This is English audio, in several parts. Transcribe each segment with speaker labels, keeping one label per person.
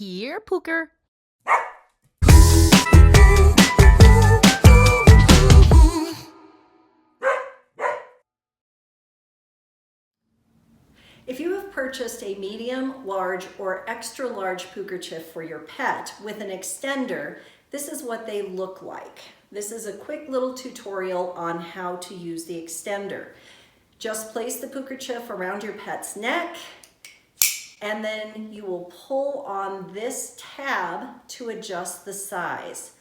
Speaker 1: Here, Pooker.
Speaker 2: If you have purchased a medium, large, or extra large Pookerchief for your pet with an extender, this is what they look like. This is a quick little tutorial on how to use the extender. Just place the Pookerchief around your pet's neck, and then you will pull on this tab to adjust the size.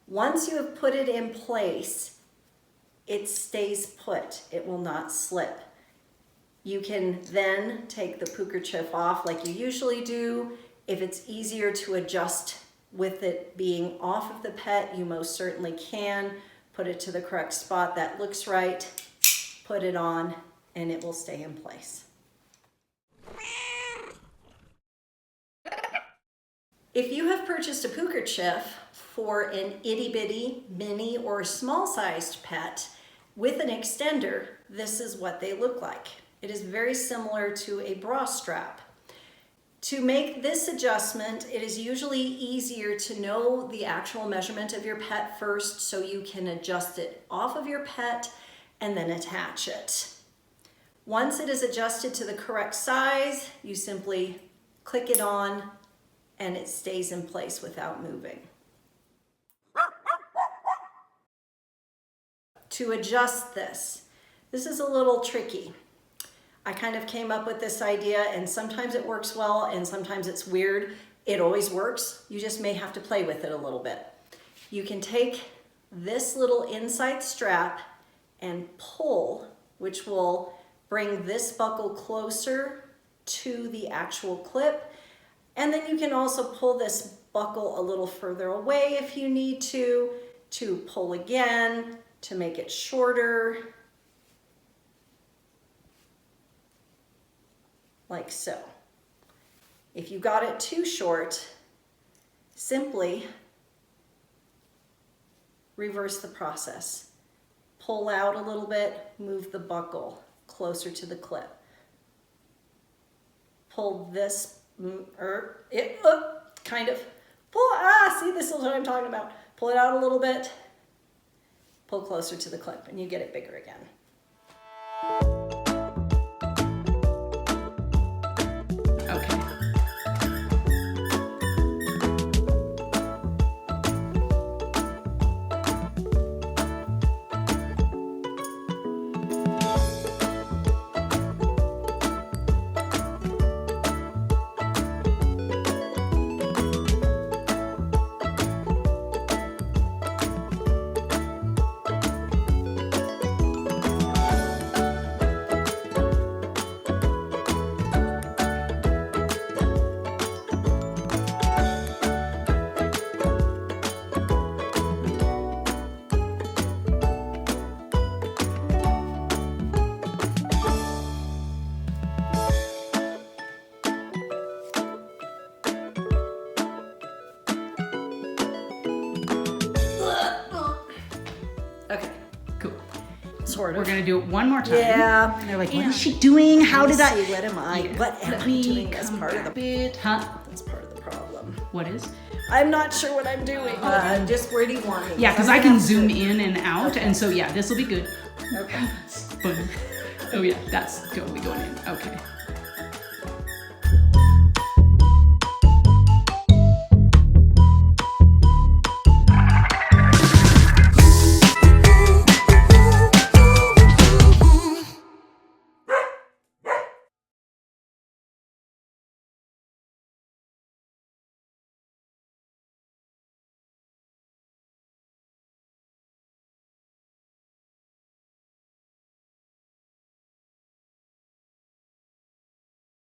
Speaker 2: Once you have put it in place, it stays put. It will not slip. You can then take the Pookerchief off like you usually do. If it's easier to adjust with it being off of the pet, you most certainly can. Put it to the correct spot that looks right, put it on, and it will stay in place. If you have purchased a Pookerchief for an itty-bitty, mini, or small-sized pet with an extender, this is what they look like. It is very similar to a bra strap. To make this adjustment, it is usually easier to know the actual measurement of your pet first so you can adjust it off of your pet and then attach it. Once it is adjusted to the correct size, you simply click it on and it stays in place without moving. To adjust this is a little tricky. I kind of came up with this idea, and sometimes it works well and sometimes it's weird. It always works. You just may have to play with it a little bit. You can take this little inside strap and pull, which will bring this buckle closer to the actual clip. And then you can also pull this buckle a little further away if you need to pull again, to make it shorter. Like so. If you got it too short, simply reverse the process. Pull out a little bit, move the buckle closer to the clip. Pull this, kind of, see, this is what I'm talking about. Pull it out a little bit, pull closer to the clip, and you get it bigger again. Okay.
Speaker 1: Cool.
Speaker 2: Sort of.
Speaker 1: We're gonna do it one more time.
Speaker 2: Yeah.
Speaker 1: And they're like, what is she doing? How did I?
Speaker 2: What am I?
Speaker 1: Yeah.
Speaker 2: What am I doing? That's part of the
Speaker 1: bit, huh?
Speaker 2: That's part of the problem.
Speaker 1: What is?
Speaker 2: I'm not sure what I'm doing. Just where do you want me?
Speaker 1: Yeah, because I can zoom in and out, okay. And so yeah, this will be good.
Speaker 2: Okay.
Speaker 1: Boom. Oh yeah, that's totally going in. Okay.